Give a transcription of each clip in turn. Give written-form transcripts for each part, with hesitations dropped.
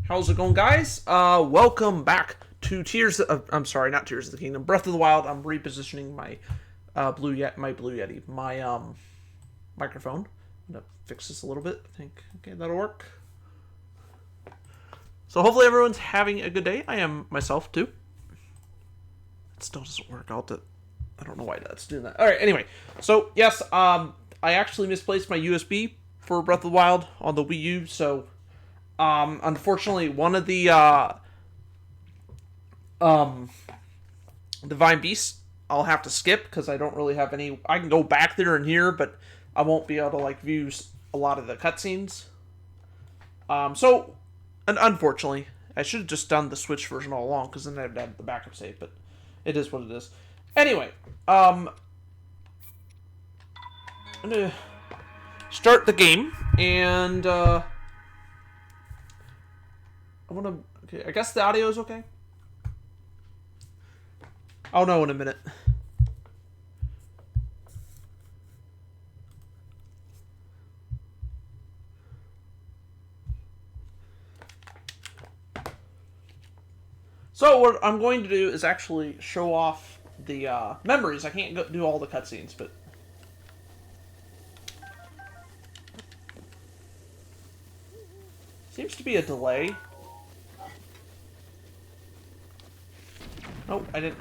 How's it going, guys? Welcome back to I'm sorry, not Tears of the Kingdom. Breath of the Wild. I'm repositioning my Blue Yeti, my microphone. I'm gonna fix this a little bit. I think okay, that'll work. So hopefully everyone's having a good day. I am myself too. It still doesn't work out. I don't know why that's doing that. All right. Anyway, so yes, I actually misplaced my USB for Breath of the Wild on the Wii U. So unfortunately, one of the um, Divine Beasts I'll have to skip because I don't really have any. I can go back there and here, but I won't be able to like view a lot of the cutscenes. So, and unfortunately, I should have just done the Switch version all along because then I'd have the backup save. But it is what it is. Anyway, I'm gonna start the game and I want to. Okay, I guess the audio is okay. I'll know in a minute. So what I'm going to do is actually show off the memories. I can't do all the cutscenes, but seems to be a delay. Oh, I didn't.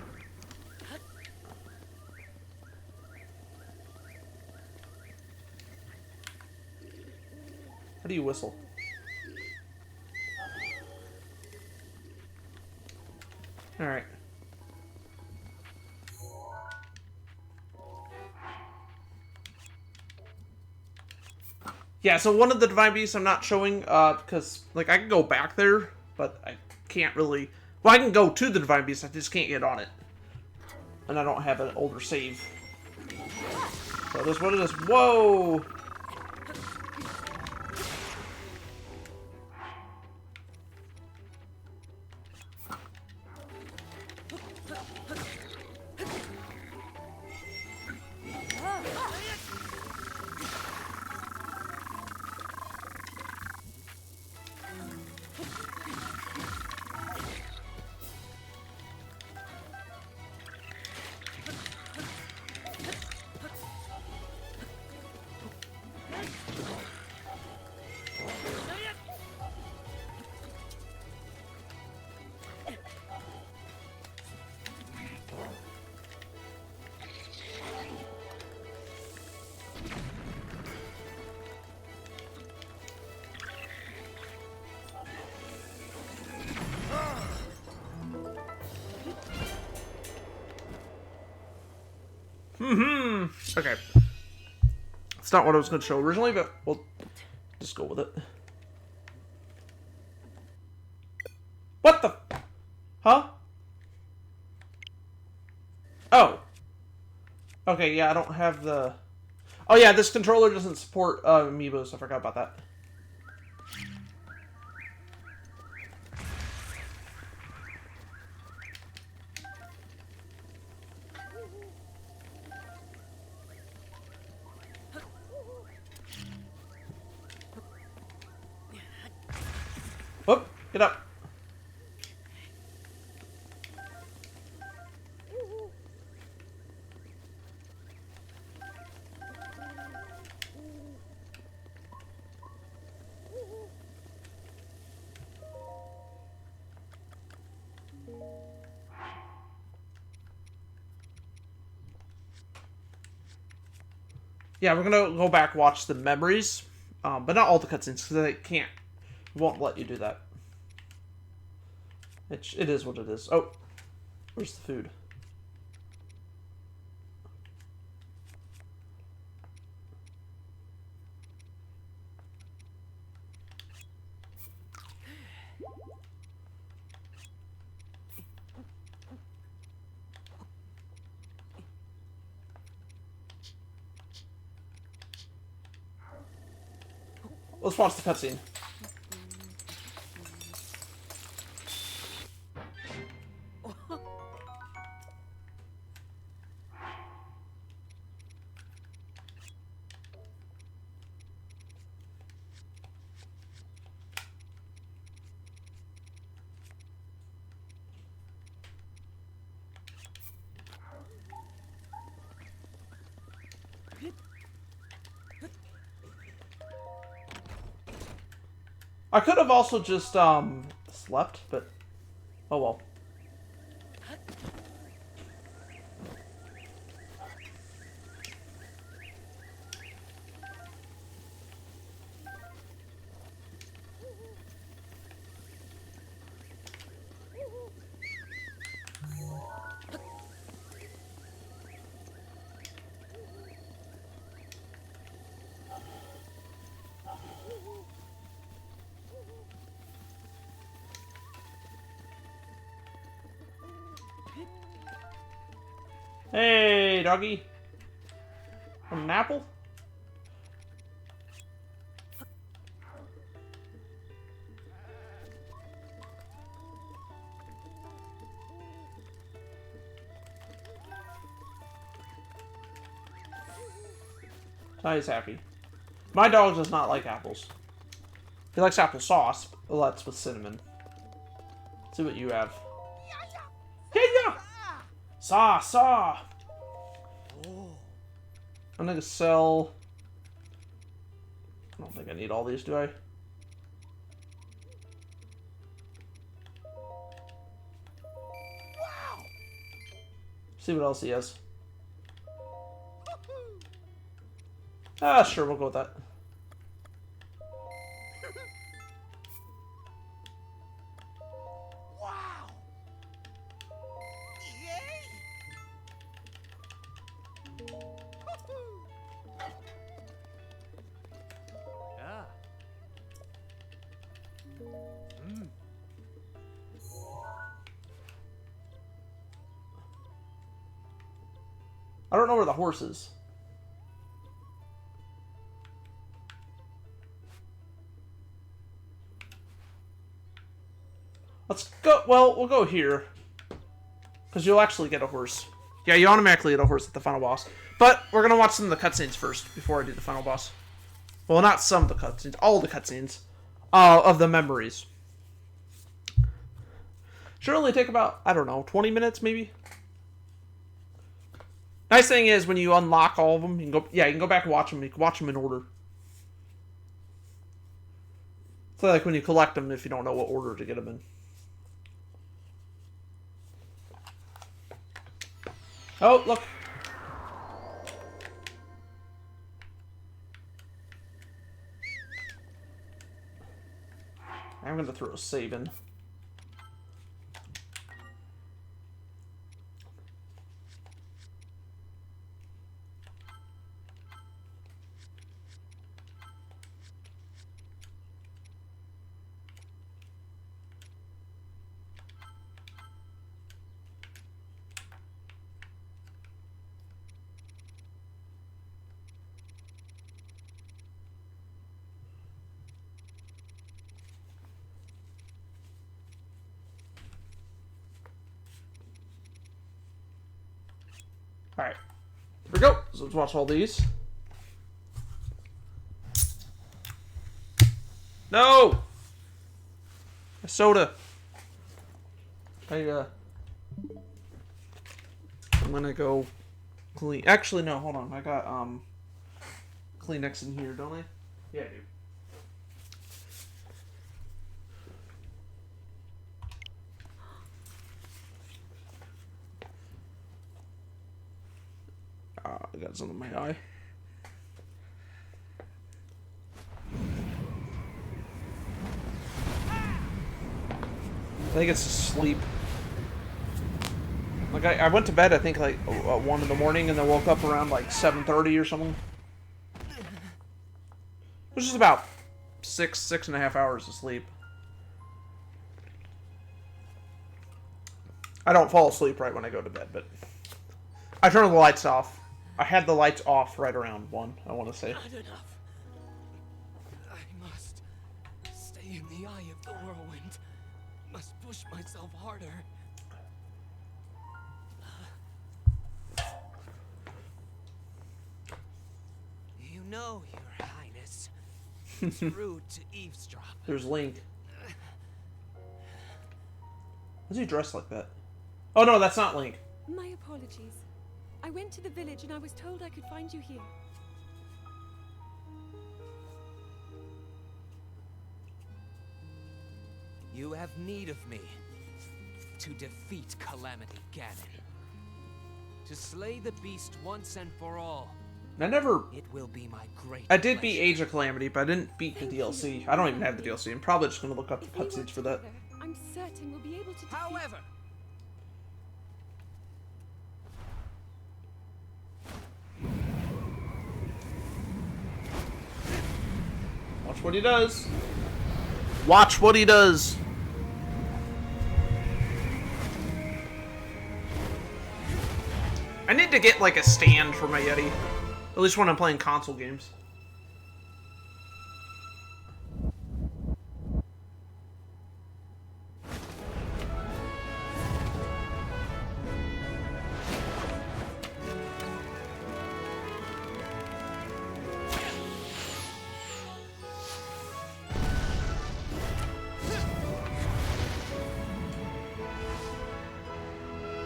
How do you whistle? Alright. Yeah, so one of the Divine Beasts I'm not showing, because, like, I can go back there, but I can't really... Well, I can go to the Divine Beast, I just can't get on it. And I don't have an older save. So this is what it is. Whoa! Okay. It's not what I was going to show originally, but we'll just go with it. What the... Huh? Oh. Okay, yeah, I don't have the... Oh yeah, this controller doesn't support amiibos. I forgot about that. Whoop, get up. Yeah, we're gonna go back watch the memories, but not all the cutscenes because they can't, won't let you do that. It is what it is. Oh, where's the food? Let's watch the cutscene. I could have also just slept, but oh well. Hey, doggy. Want an apple? Oh, he's happy. My dog does not like apples. He likes applesauce, but that's with cinnamon. Let's see what you have. Hey-ya! Saw! I'm gonna sell... I don't think I need all these, do I? See what else he has. Ah, sure, we'll go with that. Wow! Yay! Ah. I don't know where the horse is. Let's go. Well, we'll go here. Because you'll actually get a horse. Yeah, you automatically get a horse at the final boss. But we're going to watch some of the cutscenes first before I do the final boss. Well, not some of the cutscenes. All the cutscenes of the memories. Should only take about, I don't know, 20 minutes maybe? Nice thing is when you unlock all of them, you can go, yeah, you can go back and watch them. You can watch them in order. So like when you collect them, if you don't know what order to get them in. Oh, look. I'm going to throw a save in. Alright. Here we go. So let's watch all these. No! A soda. I'm gonna go clean. Actually, no, hold on. I got, Kleenex in here, don't I? Yeah, I do. I got some in my eye. I think it's sleep. Like I went to bed I think like 1 in the morning and then woke up around like 7:30 or something. Which is about 6.5 hours of sleep. I don't fall asleep right when I go to bed, but I turn the lights off. I had the lights off right around 1, I want to say. Not enough. I must stay in the eye of the whirlwind. Must push myself harder. You know, Your Highness, it's rude to eavesdrop. There's Link. Why's he dressed like that? Oh no, that's not Link. My apologies. I went to the village and I was told I could find you here. You have need of me to defeat Calamity Ganon. To slay the beast once and for all. I never... It will be my great I did pleasure. beat Age of Calamity, but I didn't beat the DLC. I don't even have the DLC. I'm probably just going to look up the If we work cutscenes for that. together, I'm certain we'll be able to defeat... However, Watch what he does. Watch what he does. I need to get like a stand for my Yeti. At least when I'm playing console games.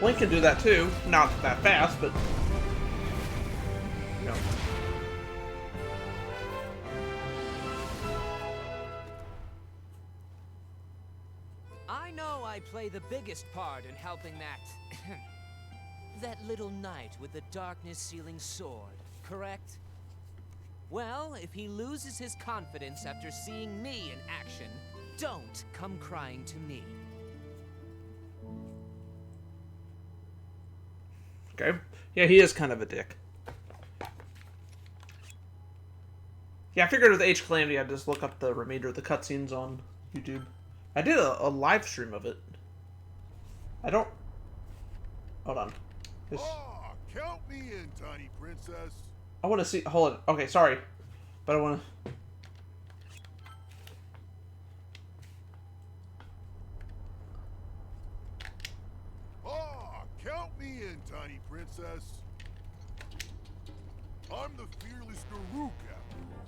Link can do that too. Not that fast, but... You know. I know I play the biggest part in helping that... that little knight with the darkness-sealing sword, correct? Well, if he loses his confidence after seeing me in action, don't come crying to me. Okay. Yeah, he is kind of a dick. Yeah, I figured with Age of Calamity I'd just look up the remainder of the cutscenes on YouTube. I did a live stream of it. I don't... Hold on. This... Ah, count me in, tiny princess. I want to see... Hold on. Okay, sorry. But I want to... Ah, count me in, tiny princess. I'm the fearless Daruk after all.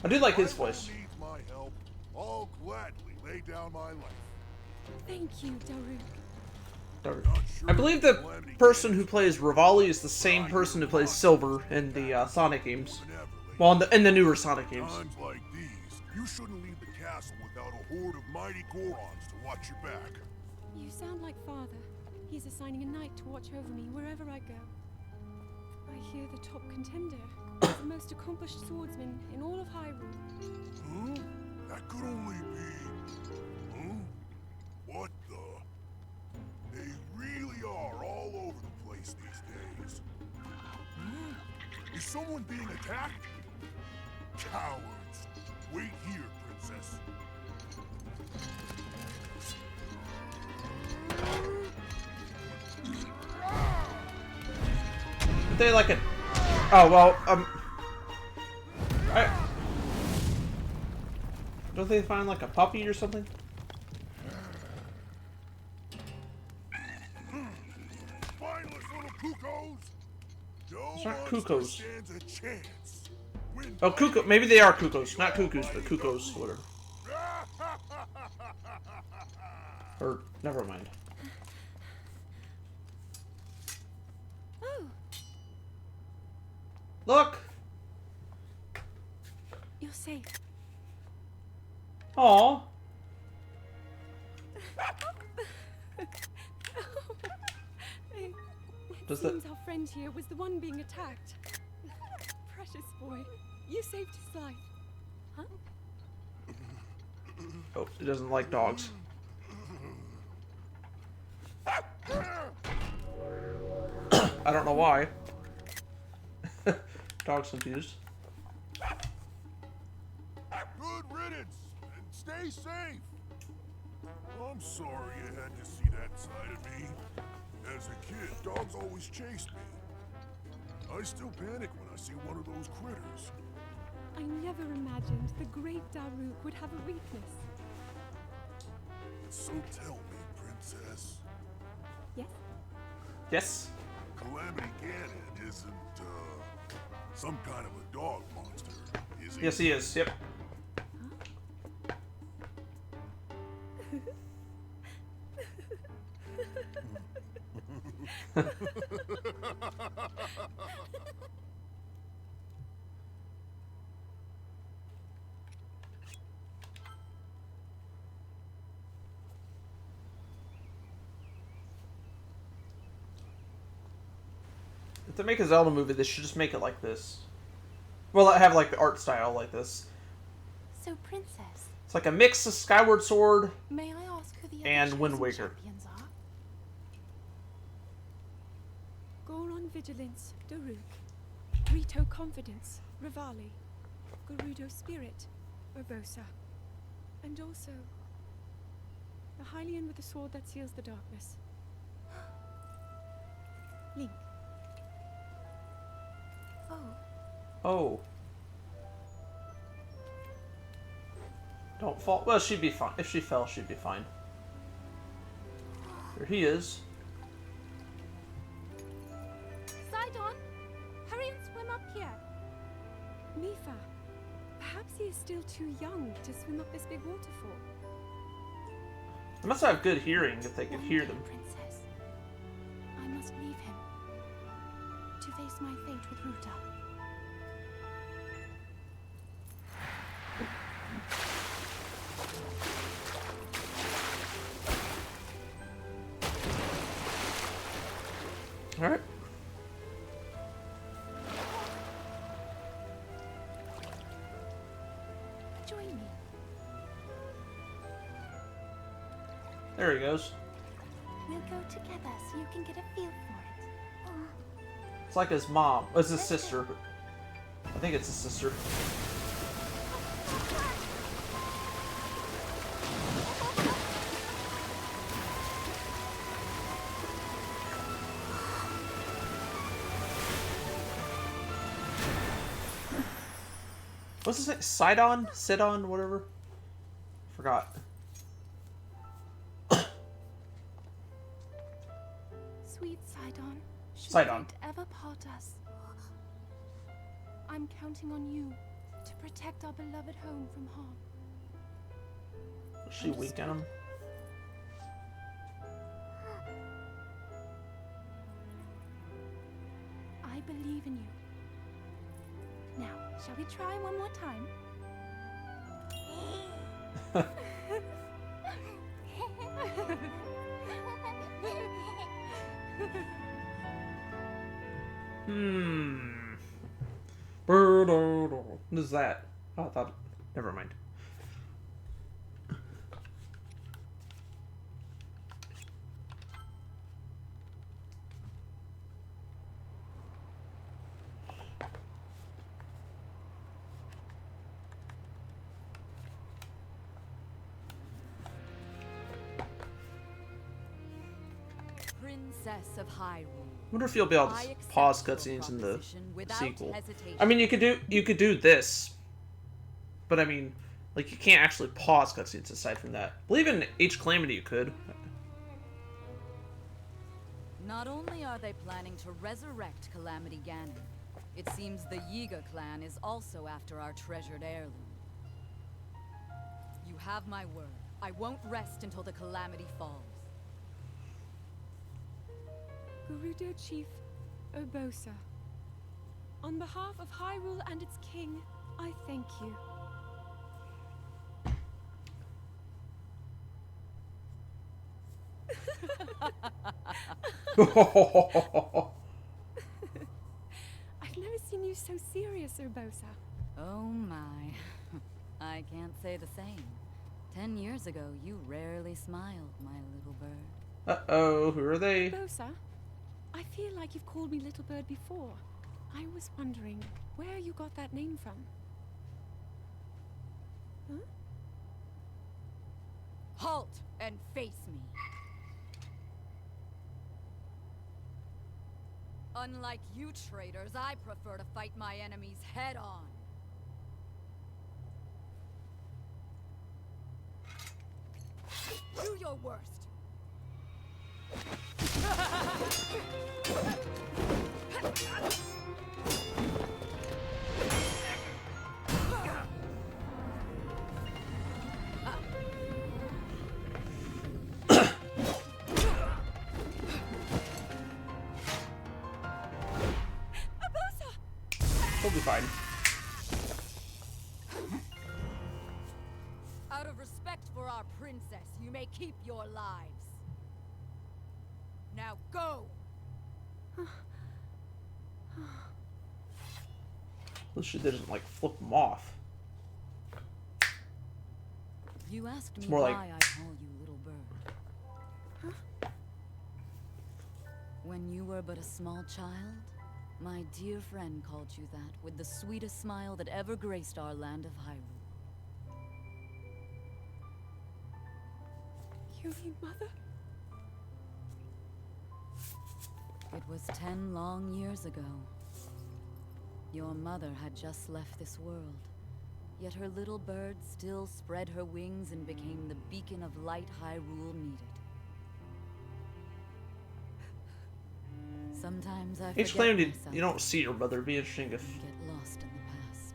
I do like his If anyone voice. needs my help, I'll gladly lay down my life. Thank you, Daruk. Not sure I believe if the Calamity person who Ganon's plays Rivali is the same person who plays Silver in the Sonic games. Well, in the newer Sonic games. Times like these, you shouldn't leave the castle without a horde of mighty Gorons to watch your back. You sound like Father. He's assigning a knight to watch over me wherever I go. I hear the top contender is the most accomplished swordsman in all of Hyrule. Huh? That could only be... Huh? What the... They really are all over the place these days. Huh? Is someone being attacked? Cowards. Wait here, princess. They like it. Oh well. Don't they find like a puppy or something? Spineless little cuckoos. No It's not monster cuckoos. stands a chance. When Oh, cuckoo. Maybe they are cuckoos. Not cuckoos, but cuckoos. Whatever. Or never mind. Oh, Look. you're safe. Aw. It Does that- seems our friend here was the one being attacked. Precious boy, you saved his life. Huh? Oh, he doesn't like dogs. I don't know why. Dog's confused. Good riddance, and stay safe. I'm sorry you had to see that side of me. As a kid, dogs always chased me. I still panic when I see one of those critters. I never imagined the great Daruk would have a weakness. So tell me, princess, Yes? Yes. Calamity Ganon isn't, some kind of a dog monster, is he? Yes, he is. Yep. they make a Zelda movie, they should just make it like this. Well, have like the art style like this. So, Princess, It's like a mix of Skyward Sword may I ask who the and other Wind chosen Waker. champions are? Goron Vigilance, Daruk. Rito Confidence, Rivali. Gerudo Spirit, Urbosa. And also, the Hylian with the sword that seals the darkness. Link. Oh, Oh. Don't fall. Well, she'd be fine. If she fell, she'd be fine. There he is. Sidon, hurry and swim up here. Mifa. Perhaps he is still too young to swim up this big waterfall. They must have good hearing if they could hear them. Princess, I must leave him to face my fate with Ruta. Alright. Join me. There he goes. We'll go together so you can get a feel for it. It's like his mom. It's his sister. I think it's his sister. What's his name? Sidon? Sidon? Whatever? Forgot. Sweet Sidon, should Sidon. fate ever part us, I'm counting on you to protect our beloved home from harm. Was she weak at him? I believe in you. Now, shall we try one more time? What is that? Oh, I thought. Never mind. Princess of Hyrule. I wonder if you'll be able I to accept pause your cutscenes in the proposition without sequel. hesitation. I mean, you could do this, but I mean, like you can't actually pause cutscenes aside from that. I believe in H Calamity you could. Not only are they planning to resurrect Calamity Ganon, it seems the Yiga clan is also after our treasured heirloom. You have my word. I won't rest until the Calamity falls. Gerudo Chief Urbosa. On behalf of Hyrule and its king, I thank you. I've never seen you so serious, Urbosa. Oh my. I can't say the same. 10 years ago, you rarely smiled, my little bird. Uh-oh, who are they? Urbosa, I feel like you've called me Little Bird before. I was wondering where you got that name from. Huh? Halt and face me. Unlike you traitors, I prefer to fight my enemies head on. Do your worst. He'll be fine. Out of respect for our princess, you may keep your lives. Now go! At least she didn't like flip them off. You asked me more why like- I call you little bird. Huh? When you were but a small child, my dear friend called you that with the sweetest smile that ever graced our land of Hyrule. You mean Mother? It was 10 long years ago. Your mother had just left this world, yet her little bird still spread her wings and became the beacon of light Hyrule needed. Sometimes I Age forget Calamity, myself you don't see your mother. It'd be interesting if and get lost in the past.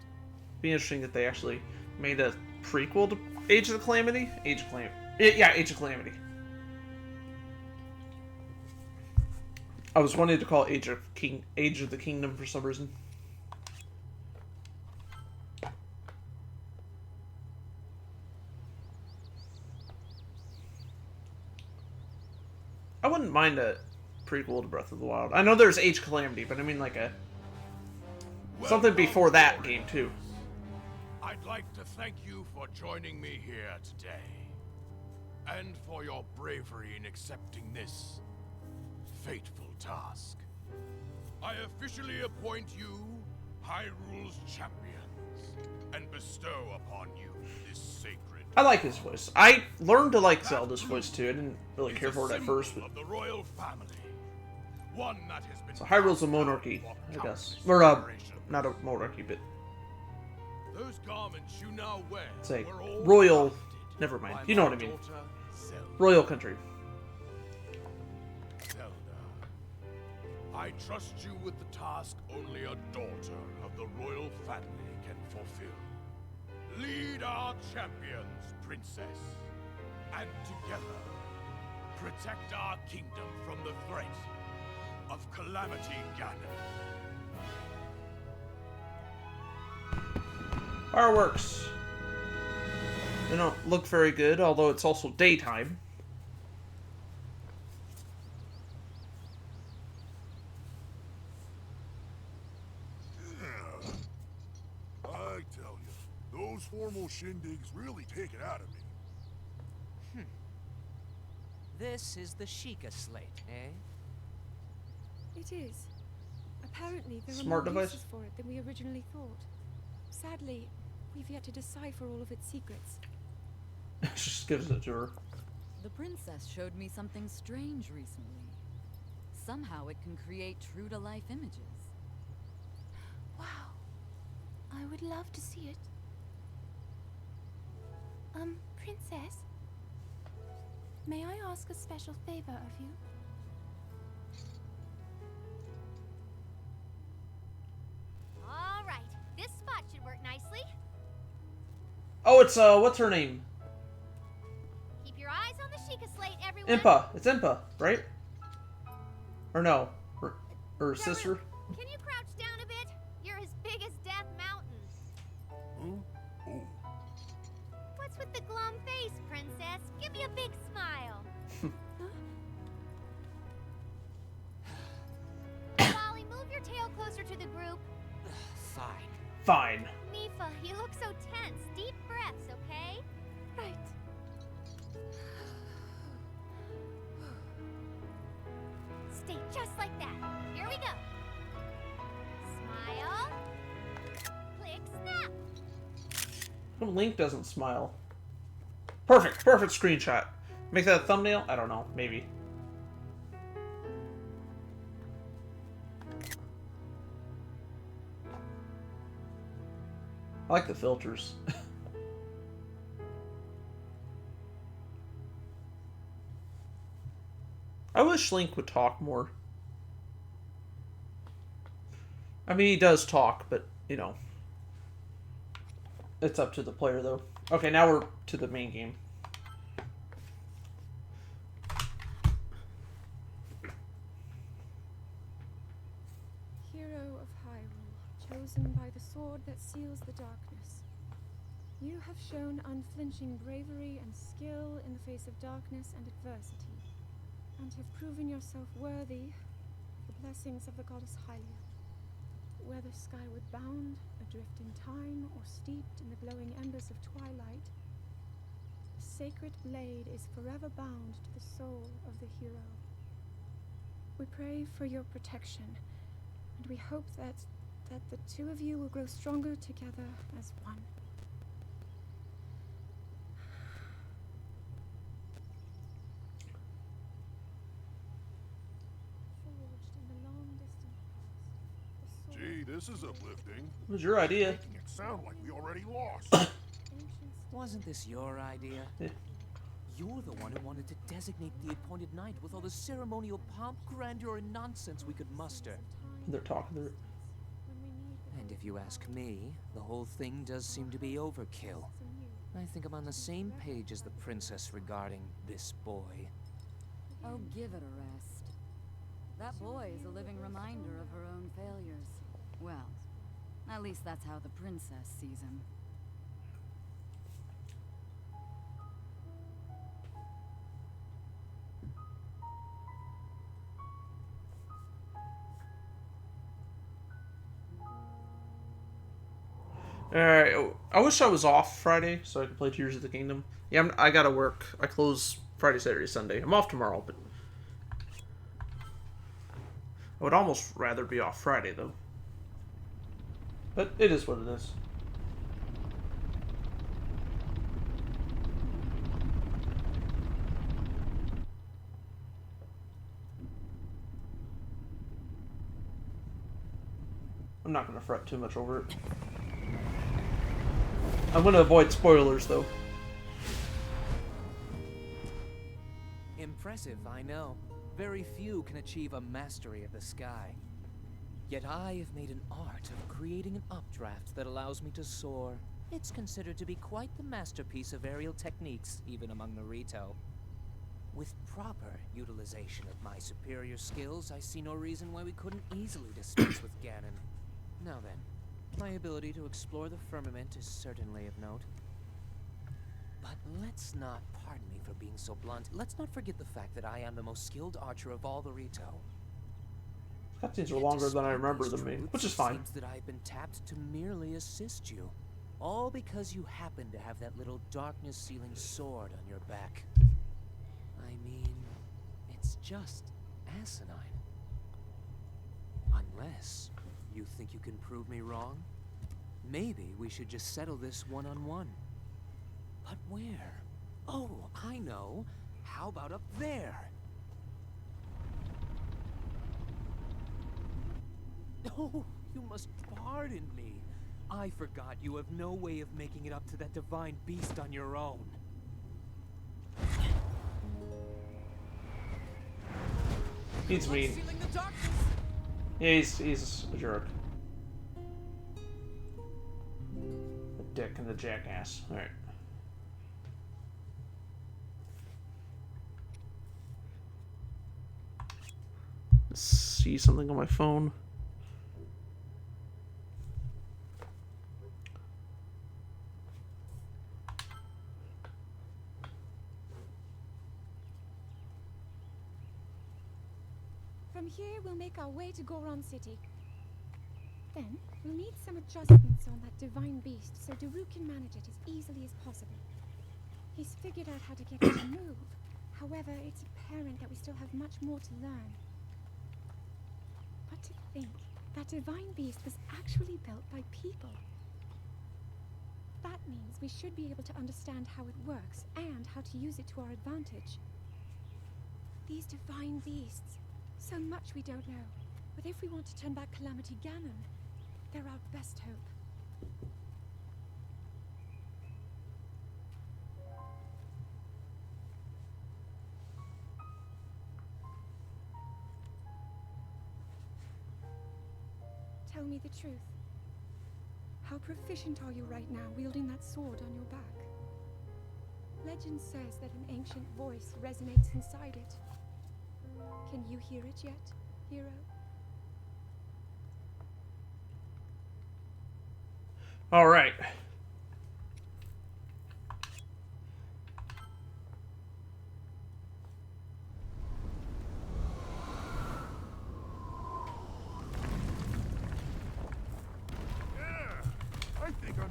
be interesting if they actually made a prequel to Age of the Calamity. Age of Calamity. Yeah, Age of Calamity. I was wanting to call it Age of the Kingdom for some reason. I wouldn't mind a prequel to Breath of the Wild. I know there's Age Calamity, but I mean like a something before that game too. I'd like to thank you for joining me here today. And for your bravery in accepting this fateful task. I officially appoint you Hyrule's champions and bestow upon you this sacred. I like his voice. I learned to like Zelda's voice too. I didn't really care for it at first, but Of the royal family. One that has been so Hyrule's a passed monarchy, down I for guess. countless Or generations. not a monarchy, but Those garments you now wear it's a were all royal. crafted Never mind. by You know my what I mean. daughter, Zelda. Royal country. Zelda, I trust you with the task only a daughter of the royal family can fulfill. Lead our champions, princess, and together protect our kingdom from the threat of Calamity Ganon. Fireworks. They don't look very good, although it's also daytime. I tell you, those formal shindigs really take it out of me. This is the Sheikah slate, eh? It is. Apparently, there Smart are more device? uses for it than we originally thought. Sadly, we've yet to decipher all of its secrets. Just gives it to her. The princess showed me something strange recently. Somehow it can create true-to-life images. Wow. I would love to see it. Princess? May I ask a special favor of you? All right, this spot should work nicely. Oh, it's what's her name? Keep your eyes on the Sheikah slate, everyone. Impa. It's Impa, right? Or no? Her Daruk, sister? Can you crouch down a bit? You're as big as Death Mountain. Huh? Oh. What's with the glum face, princess? Give me a big smile. Wally, move your tail closer to the group. Fine. Fine. Mifa, you look so tense. Deep breaths, okay? Right. Stay just like that. Here we go. Smile. Click, snap. How come Link doesn't smile? Perfect. Perfect screenshot. Make that a thumbnail? I don't know. Maybe. I like the filters. I wish Link would talk more. I mean, he does talk, but, you know. It's up to the player, though. Okay, now we're to the main game. Hero of Hyrule, chosen by the sword that seals the darkness. You have shown unflinching bravery and skill in the face of darkness and adversity, and have proven yourself worthy of the blessings of the goddess Hylia. whether skyward bound, adrift in time, or steeped in the glowing embers of twilight, the sacred blade is forever bound to the soul of the hero. We pray for your protection, and we hope that the two of you will grow stronger together as one. Forged in the long distant past, the sword Gee, this is uplifting. It was your idea. Making it sound like we already lost. ancient Wasn't this your idea? Yeah. You're the one who wanted to designate the appointed night with all the ceremonial pomp, grandeur, and nonsense we could muster. They're talking. They're... when we need the And if you ask me, the whole thing does seem to be overkill. I think I'm on the same page as the princess regarding this boy. Oh, give it a rest. That boy is a living reminder of her own failures. Well, at least that's how the princess sees him. Alright, I wish I was off Friday so I could play Tears of the Kingdom. Yeah, I gotta work. I close Friday, Saturday, Sunday. I'm off tomorrow, but I would almost rather be off Friday, though. But it is what it is. I'm not gonna fret too much over it. I'm gonna avoid spoilers, though. Impressive, I know. Very few can achieve a mastery of the sky. Yet I have made an art of creating an updraft that allows me to soar. It's considered to be quite the masterpiece of aerial techniques, even among the Rito. With proper utilization of my superior skills, I see no reason why we couldn't easily dispense with Ganon. Now then, my ability to explore the firmament is certainly of note. But let's not, pardon me for being so blunt, let's not forget the fact that I am the most skilled archer of all the Rito. Cutscenes are longer than I remember them being, which is It fine. seems that I've been tapped to merely assist you. All because you happen to have that little darkness-sealing sword on your back. I mean, it's just asinine. Unless you think you can prove me wrong? Maybe we should just settle this one-on-one. But where? Oh, I know. How about up there? Oh, you must pardon me. I forgot you have no way of making it up to that divine beast on your own. He's mean. Unsealing the darkness. Yeah, he's a jerk. A dick and a jackass. Alright. See something on my phone. From here, we'll make our way to Goron City. Then, we'll need some adjustments on that divine beast so Daru can manage it as easily as possible. He's figured out how to get it to move. However, it's apparent that we still have much more to learn. But to think, that divine beast was actually built by people. That means we should be able to understand how it works and how to use it to our advantage. These divine beasts, so much we don't know. But if we want to turn back Calamity Ganon, they're our best hope. Tell me the truth. How proficient are you right now wielding that sword on your back? Legend says that an ancient voice resonates inside it. Can you hear it yet, hero? Alright.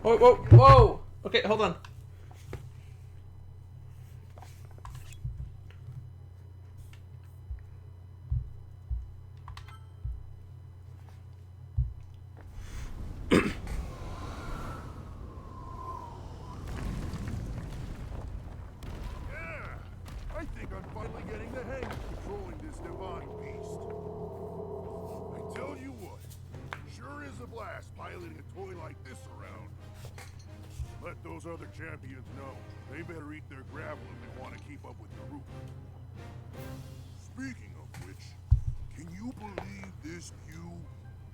Whoa, whoa, whoa! Okay, hold on. Yeah! I think I'm finally getting the hang of controlling this divine beast. I tell you what, sure is a blast piloting a toy like this around. Let those other champions know. They better eat their gravel if they want to keep up with the route. Speaking of which, can you believe this view?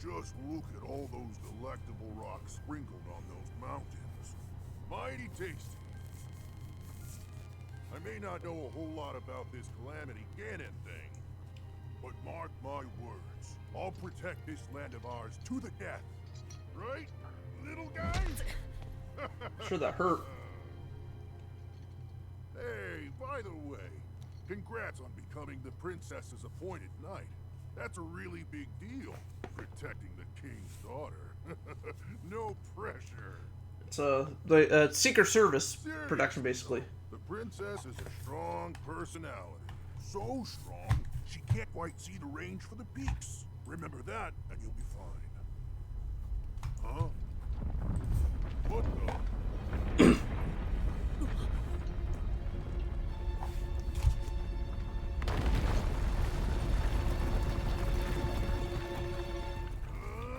Just look at all those delectable rocks sprinkled on those mountains. Mighty tasty. I may not know a whole lot about this Calamity Ganon thing, but mark my words, I'll protect this land of ours to the death. Right, little guy? Sure, that hurt. Hey, by the way, congrats on becoming the princess's appointed knight. That's a really big deal, protecting the king's daughter. No pressure. It's the Secret Service Seriously, production, basically. the princess is a strong personality. So strong, she can't quite see the range for the peaks. Remember that, and you'll be fine. Huh? What the?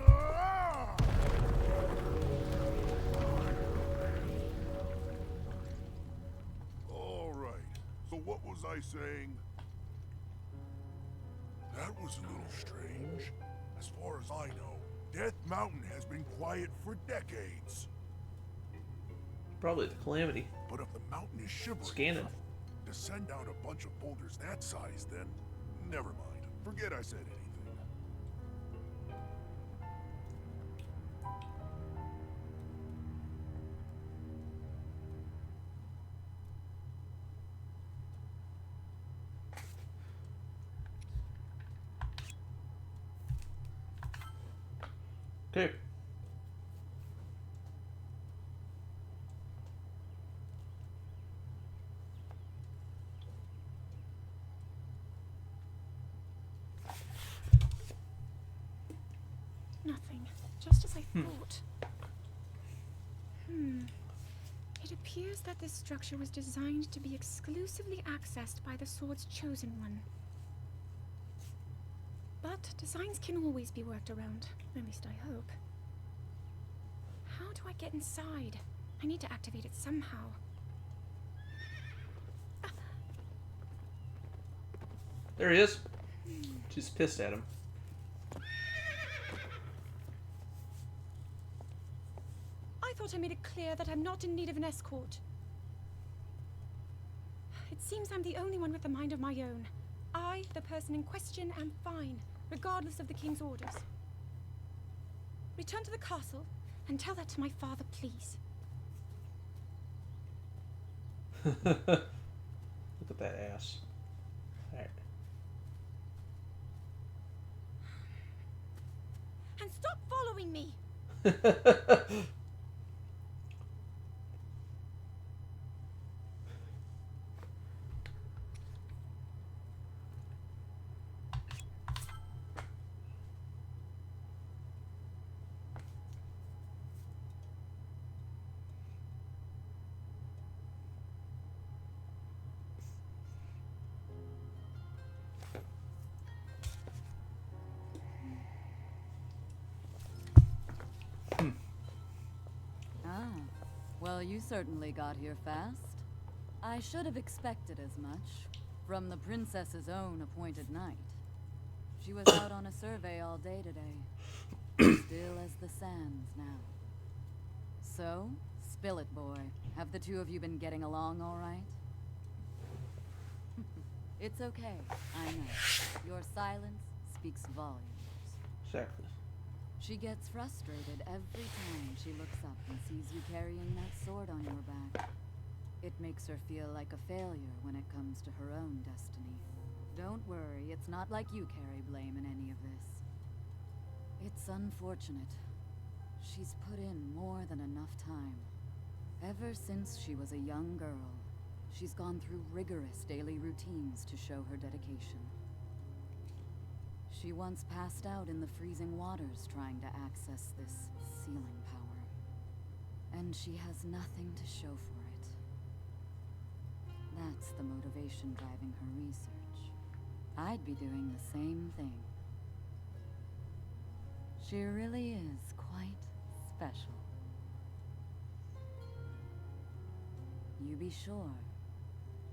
Ah! All right. So what was I saying? That was a little strange. As far as I know, Death Mountain has been quiet for decades. Probably the Calamity. But if the mountain is shivering Scanning. enough to send down a bunch of boulders that size, then never mind. Forget I said anything. Okay. Nothing. Just as I thought. It appears that this structure was designed to be exclusively accessed by the sword's chosen one. But designs can always be worked around. At least I hope. How do I get inside? I need to activate it somehow. There he is. She's pissed at him. I thought I made it clear that I'm not in need of an escort. It seems I'm the only one with a mind of my own. I, the person in question, am fine, regardless of the king's orders. Return to the castle and tell that to my father, please. Look at that ass. Alright. And stop following me! Well, you certainly got here fast. I should have expected as much from the princess's own appointed knight. She was out on a survey all day today. Still as the sands now. So, spill it, boy. Have the two of you been getting along all right? It's okay, I know. Your silence speaks volumes. Exactly. She gets frustrated every time she looks up and sees you carrying that sword on your back. It makes her feel like a failure when it comes to her own destiny. Don't worry, it's not like you carry blame in any of this. It's unfortunate. She's put in more than enough time. Ever since she was a young girl, she's gone through rigorous daily routines to show her dedication. She once passed out in the freezing waters trying to access this sealing power. And she has nothing to show for it. That's the motivation driving her research. I'd be doing the same thing. She really is quite special. You be sure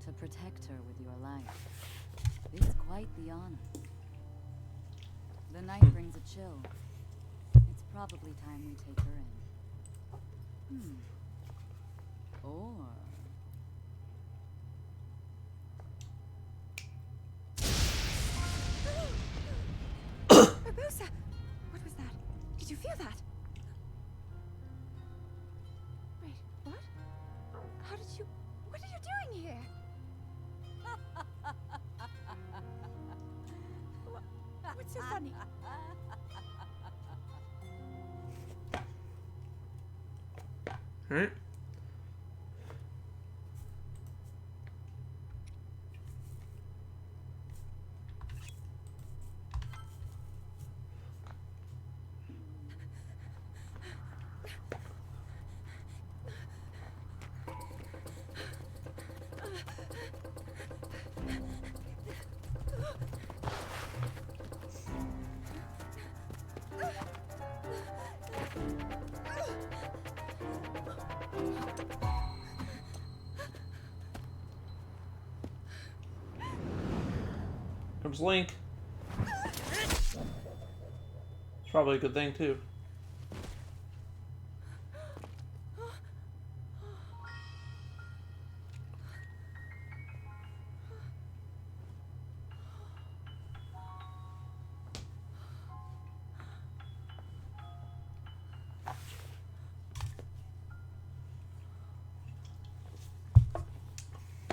to protect her with your life. It's quite the honor. The night brings a chill. It's probably time we take her in. Or... Barbosa! What was that? Did you feel that? Wait, what? How did you... What are you doing here? What's so funny? Alright. Comes Link. It's probably a good thing, too.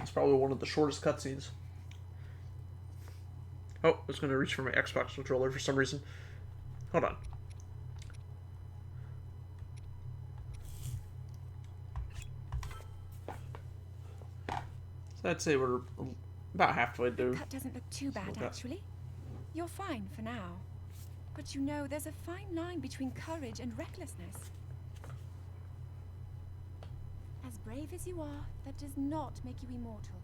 It's probably one of the shortest cutscenes. Oh, I was going to reach for my Xbox controller for some reason. Hold on. So I'd say we're about halfway through. That doesn't look too bad, Okay. actually. You're fine for now. But you know, there's a fine line between courage and recklessness. As brave as you are, that does not make you immortal.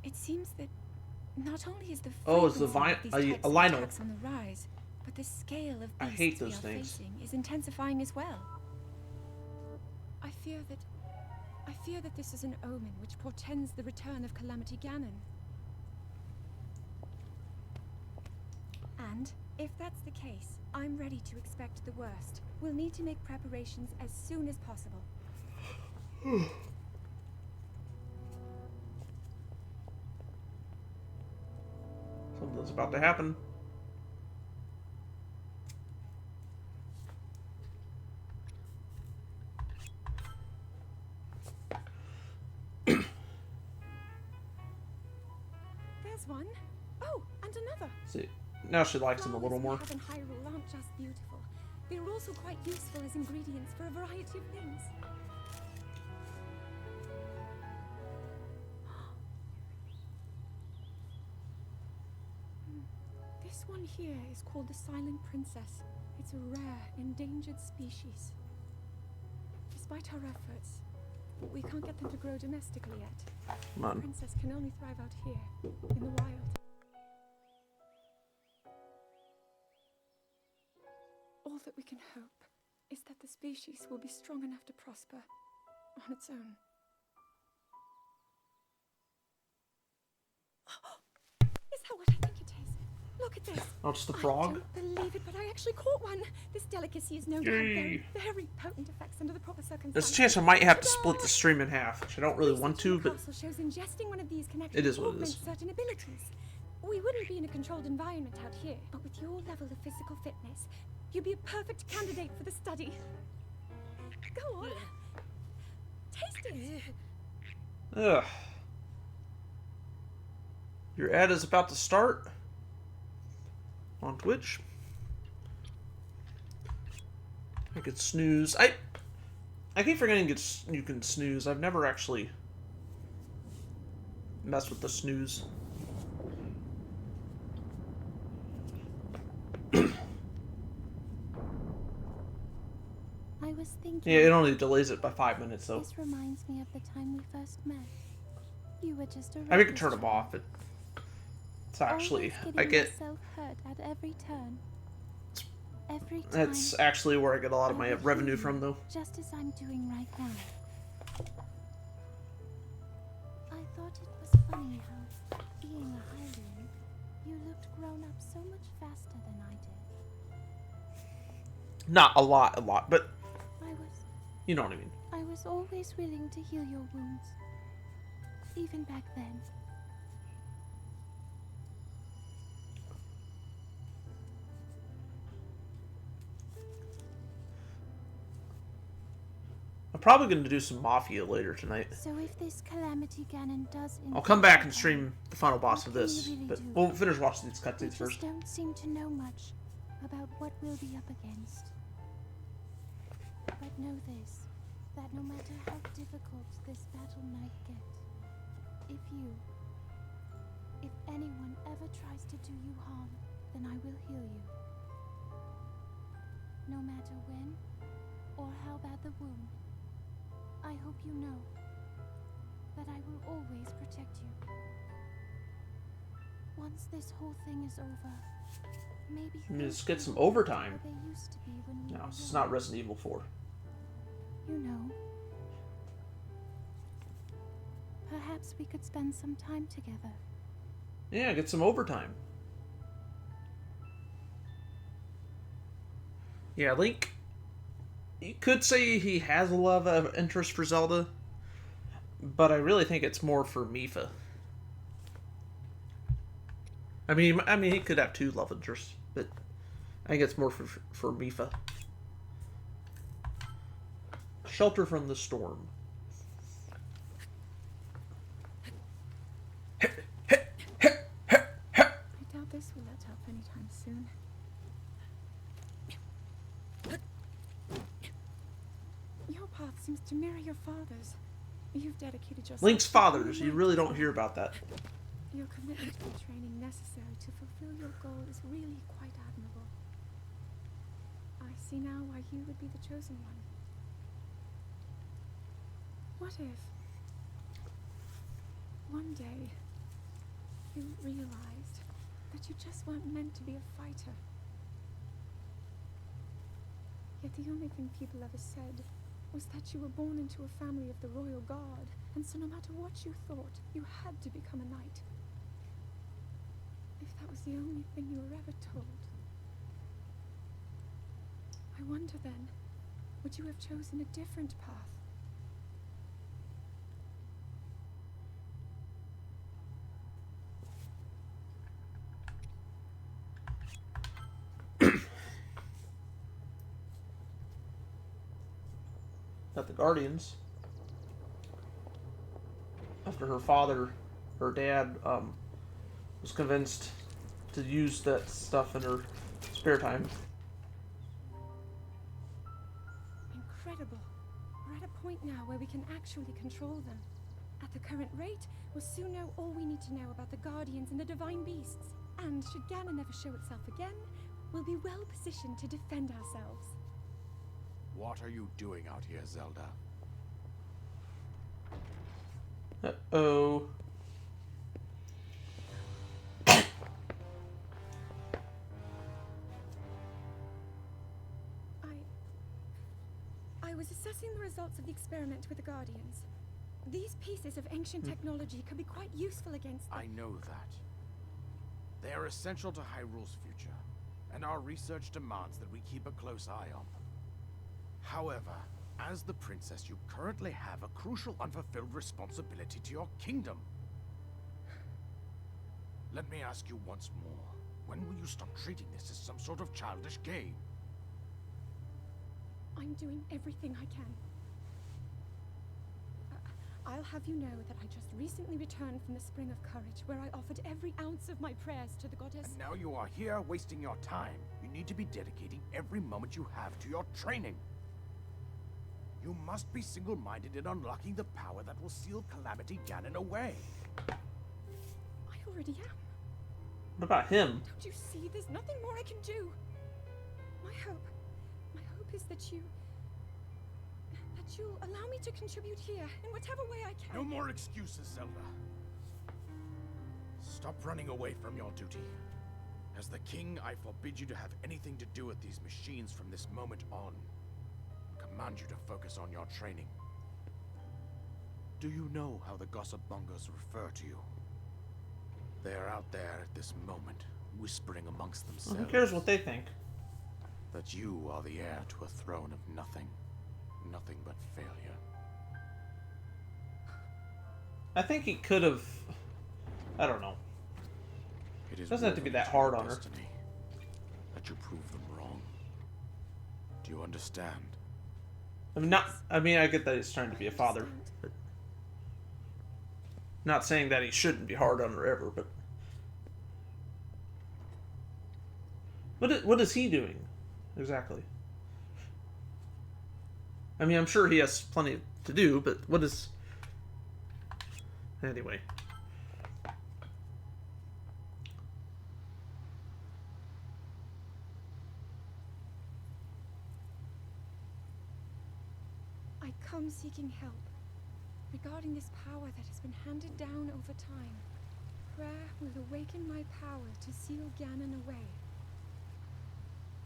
It seems that not only is the Oh, it's the frequency of these types a of Lionel. attacks on the rise, but the scale of I beasts hate we those are things. facing is intensifying as well. I fear that this is an omen which portends the return of Calamity Ganon. And if that's the case, I'm ready to expect the worst. We'll need to make preparations as soon as possible. Something's about to happen. There's one. Oh, and another. See, now she likes him a little more. Flowers we have in Hyrule aren't just beautiful. They're also quite useful as ingredients for a variety of things. This one here is called the Silent Princess. It's a rare, endangered species. Despite our efforts, we can't get them to grow domestically yet. Come The on. princess can only thrive out here, in the wild. All that we can hope is that the species will be strong enough to prosper on its own. Is that what I think it is? Look at this. Oh, it's the I frog? don't believe it, but I actually caught one. This delicacy is known to have very, Yay. very potent effects under the proper circumstances. There's a chance I might have to split the stream in half, which I don't really want to, but Castle shows ingesting one of these can it actually is what it augment is. certain abilities. We wouldn't be in a controlled environment out here, but with your level of physical fitness, you'd be a perfect candidate for the study. Go on. Taste it. Ugh. Your ad is about to start on Twitch. I could snooze. I keep forgetting you can snooze. I've never actually messed with the snooze. I was thinking. Yeah, it only delays it by 5 minutes, though. This reminds me of the time we first met. You were just a I can reckless turn them child, off. It's actually, always I getting get, yourself hurt at every turn. Every time. that's actually where I get a lot of I my would revenue heal from, you, though. just as I'm doing right now. I thought it was funny how, being a Hylian, you looked grown up so much faster than I did. Not a lot, but I was you know what I mean. I was always willing to heal your wounds, even back then. I'm probably going to do some Mafia later tonight. So if this Calamity Ganon does I'll come back and stream the final boss of this, really but do? we'll finish watching these We cutscenes just first. don't seem to know much about what we'll be up against. But know this, that no matter how difficult this battle might get, if anyone ever tries to do you harm, then I will heal you. No matter when or how bad the wound, I hope you know that I will always protect you. Once this whole thing is over, maybe Let's things get some will be overtime. how they used to be when we No, were it's young. not Resident Evil 4. You know. Perhaps we could spend some time together. Yeah, get some overtime. Yeah, Link, you could say he has a lot of interest for Zelda, but I really think it's more for Mipha. I mean, he could have two love interests, but I think it's more for Mipha. Shelter from the storm. I doubt this will let up anytime soon. Your path seems to mirror your father's. You've dedicated yourself Link's to father's. being You really right. don't hear about that. Your commitment to the training necessary to fulfill your goal is really quite admirable. I see now why you would be the chosen one. What if one day you realized that you just weren't meant to be a fighter? Yet the only thing people ever said was that you were born into a family of the royal guard, and so no matter what you thought, you had to become a knight. If that was the only thing you were ever told, I wonder then, would you have chosen a different path? At the Guardians, after her dad, was convinced to use that stuff in her spare time. Incredible. We're at a point now where we can actually control them. At the current rate, we'll soon know all we need to know about the Guardians and the Divine Beasts. And should Ganon ever show itself again, we'll be well positioned to defend ourselves. What are you doing out here, Zelda? Uh-oh. I was assessing the results of the experiment with the Guardians. These pieces of ancient technology could be quite useful against them. I know that. They are essential to Hyrule's future, and our research demands that we keep a close eye on them. However, as the princess, you currently have a crucial unfulfilled responsibility to your kingdom. Let me ask you once more, when will you stop treating this as some sort of childish game? I'm doing everything I can. I'll have you know that I just recently returned from the Spring of Courage, where I offered every ounce of my prayers to the goddess. And now you are here wasting your time. You need to be dedicating every moment you have to your training. You must be single-minded in unlocking the power that will seal Calamity Ganon away. I already am. What about him? Don't you see? There's nothing more I can do. My hope is that you'll allow me to contribute here in whatever way I can. No more excuses, Zelda. Stop running away from your duty. As the king, I forbid you to have anything to do with these machines from this moment on. I command you to focus on your training. Do you know how the gossip mongers refer to you? They are out there at this moment, whispering amongst themselves. Well, who cares what they think? That you are the heir to a throne of nothing. Nothing but failure. I think he could have... I don't know. It Doesn't have to be that hard on her. destiny that you prove them wrong. Do you understand? I mean, I get that he's trying to be a father. But not saying that he shouldn't be hard on her ever, but... What is he doing? Exactly. I mean, I'm sure he has plenty to do, but what is... Anyway. I come seeking help regarding this power that has been handed down over time. Prayer will awaken my power to seal Ganon away.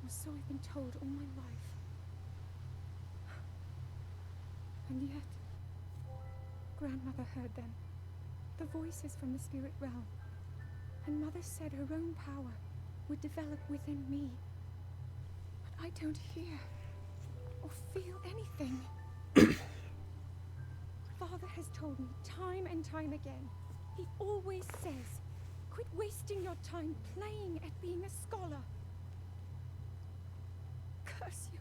Or so I've been told all my life. And yet, Grandmother heard them. The voices from the spirit realm. And Mother said her own power would develop within me. But I don't hear or feel anything. Father has told me time and time again. He always says, quit wasting your time playing at being a scholar. Curse you.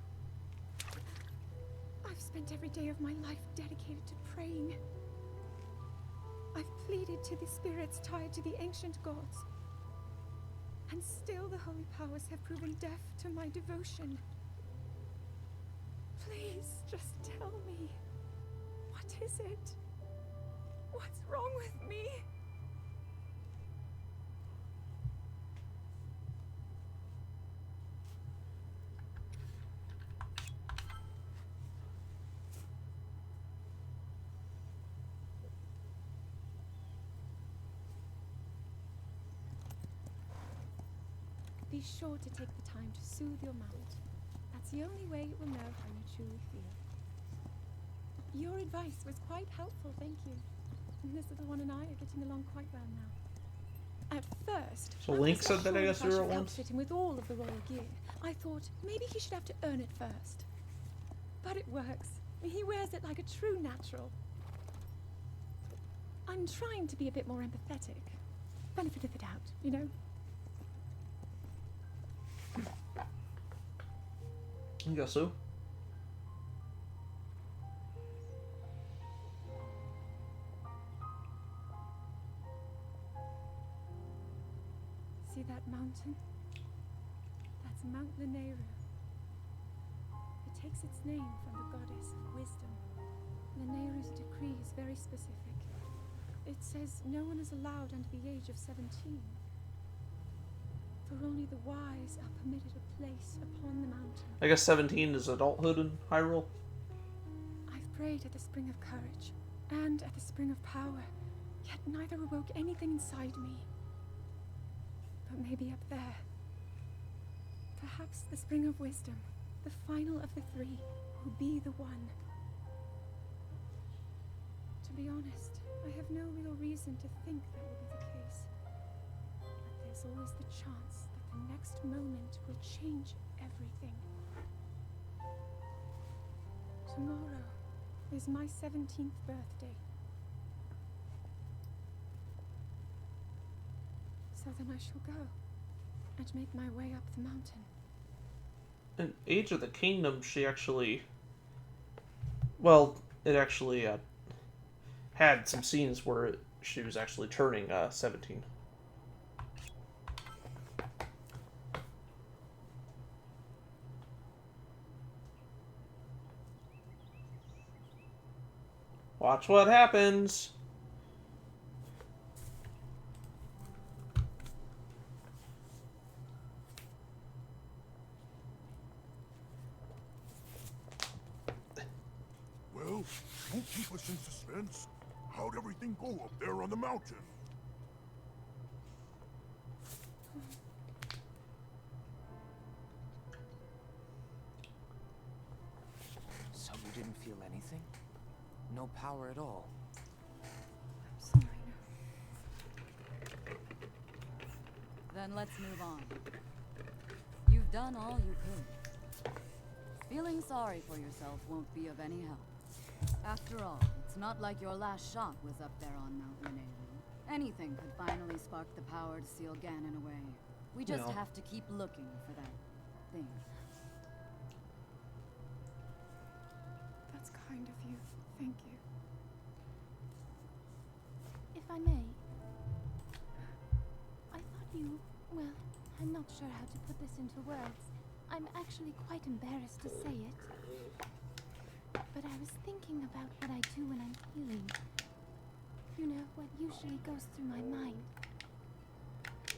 I've spent every day of my life dedicated to praying. I've pleaded to the spirits tied to the ancient gods. And still the holy powers have proven deaf to my devotion. Please, just tell me. What is it? What's wrong with me? Be sure to take the time to soothe your mind. That's the only way it will know how you truly feel. Your advice was quite helpful, thank you. And this little one and I are getting along quite well now. At first, So I Link wasn't said that I sure guess if we were should at once? outfit him with all of the royal gear. I thought maybe he should have to earn it first. But it works. He wears it like a true natural. I'm trying to be a bit more empathetic. Benefit of the doubt, you know? I guess so. See that mountain? That's Mount Lanayru. It takes its name from the goddess of wisdom. Lanayru's decree is very specific. It says no one is allowed under the age of 17. For only the wise are permitted a place upon the mountain. I guess 17 is adulthood in Hyrule. I've prayed at the Spring of Courage and at the Spring of Power, yet neither awoke anything inside me. But maybe up there. Perhaps the Spring of Wisdom, the final of the three, will be the one. To be honest, I have no real reason to think that will be the case. But there's always the chance that the next moment will change everything. Tomorrow is my 17th birthday. So then I shall go and make my way up the mountain. In Age of the Kingdom, she actually... Well, it actually had some scenes where she was actually turning 17. Watch what happens. Well, don't keep us in suspense. How'd everything go up there on the mountain? So you didn't feel anything? No power at all? I'm sorry, no. Then let's move on. You've done all you could. Feeling sorry for yourself won't be of any help. After all, it's not like your last shot was up there on Mount Lanayru. Anything could finally spark the power to seal Ganon away. We just No. have to keep looking for that thing. That's kind of you. Thank you. If I may, I thought you, well, I'm not sure how to put this into words. I'm actually quite embarrassed to say it. But I was thinking about what I do when I'm healing. You know, what usually goes through my mind.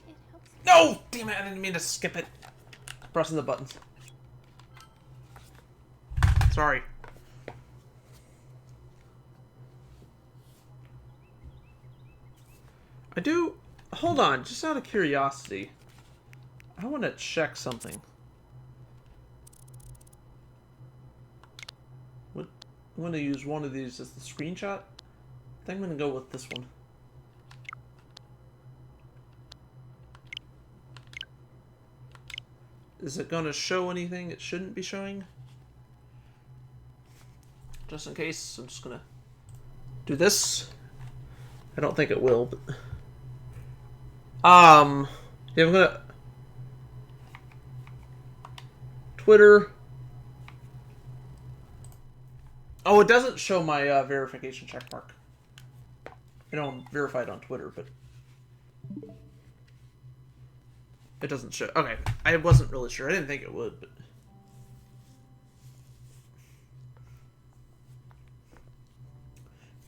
It helps me. No! Damn it, I didn't mean to skip it. Pressing the buttons. Sorry. I do... Hold on, just out of curiosity. I want to check something. What? I'm going to use one of these as the screenshot. I think I'm going to go with this one. Is it going to show anything it shouldn't be showing? Just in case, I'm just going to do this. I don't think it will, but... yeah, I'm gonna... Twitter. Oh, it doesn't show my verification checkmark. I know I'm verified on Twitter, but... It doesn't show... Okay, I wasn't really sure. I didn't think it would, but...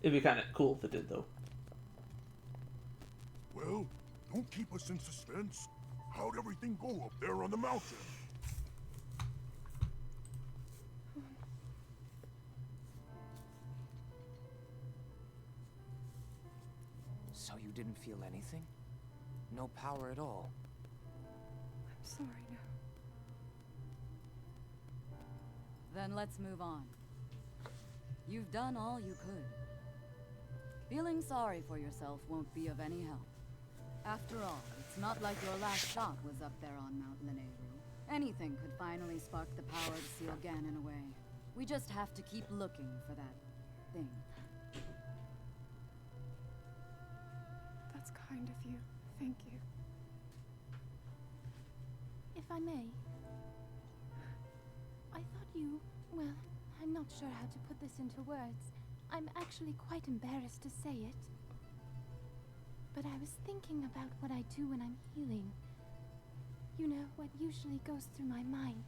It'd be kind of cool if it did, though. Well, don't keep us in suspense. How'd everything go up there on the mountain? So you didn't feel anything? No power at all? I'm sorry, no. Then let's move on. You've done all you could. Feeling sorry for yourself won't be of any help. After all, it's not like your last shot was up there on Mount Lanayru. Anything could finally spark the power to seal Ganon away. We just have to keep looking for that thing. That's kind of you. Thank you. If I may, I thought you, well, I'm not sure how to put this into words. I'm actually quite embarrassed to say it. But I was thinking about what I do when I'm healing. You know, what usually goes through my mind.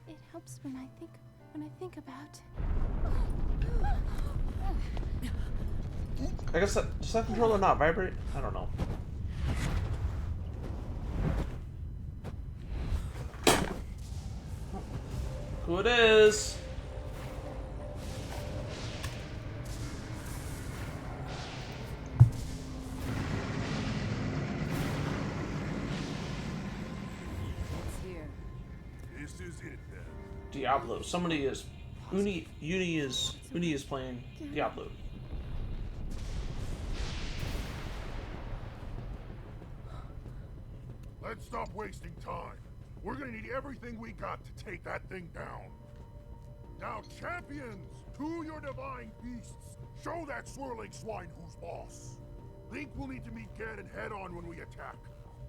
It helps when I think about... I guess that... Does that controller not vibrate? I don't know. Who it is? It's here. This is it then. Diablo. Somebody is... Uni is playing Diablo. Let's stop wasting time. We're gonna need everything we got to take that thing down. Now, champions, to your divine beasts, show that swirling swine who's boss. Link will need to meet Ganon head-on when we attack.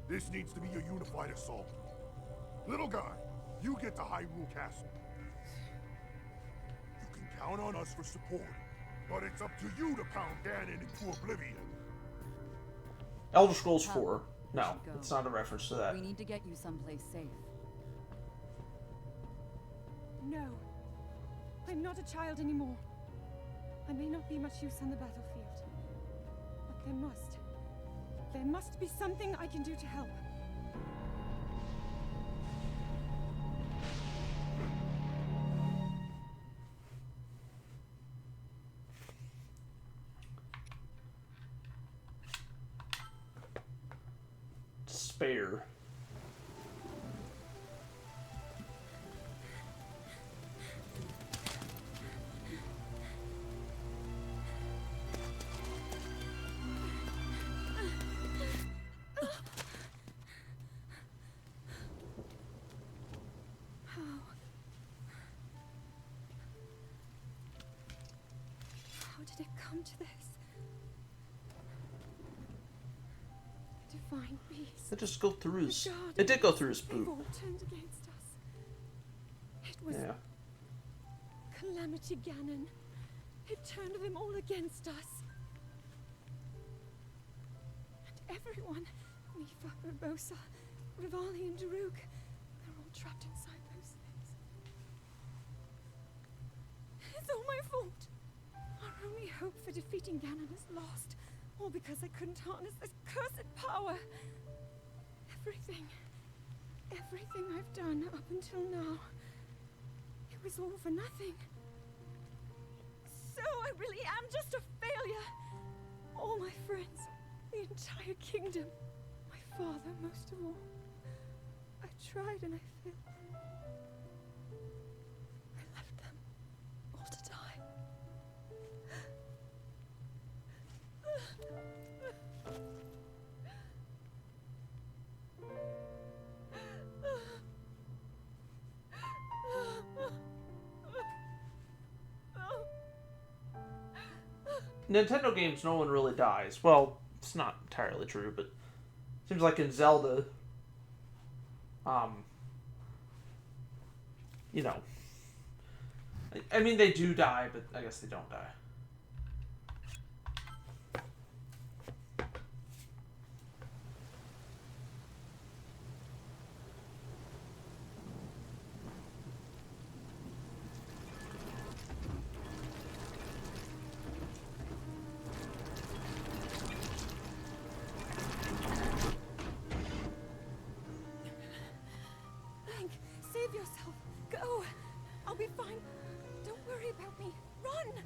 This needs to be a unified assault. Little guy, you get to Hyrule Castle. You can count on us for support. But it's up to you to pound Ganon into oblivion. Elder Scrolls Come, 4. we No, should go. it's not a reference to that. We need to get you someplace safe. No. I'm not a child anymore. I may not be much use on the battlefield. But there must be something I can do to help. Despair. How did it come to this? The divine beast. It just go through his... The god It did go through his they've boot. all turned against us. It was Yeah. Calamity Ganon. It turned them all against us. And everyone, Mifa, Urbosa, Rivali, and Daruk, they're all trapped inside those things. It's all my fault. Our only hope for defeating Ganon is lost. All because I couldn't harness this cursed power. Everything I've done up until now, it was all for nothing. So I really am just a failure. All my friends, the entire kingdom, my father most of all. I tried and I failed. I left them all to die. Nintendo games, no one really dies. Well, it's not entirely true, but seems like in Zelda, you know, I mean, they do die, but I guess they don't die. Link, save yourself. Go. I'll be fine. Don't worry about me. Run.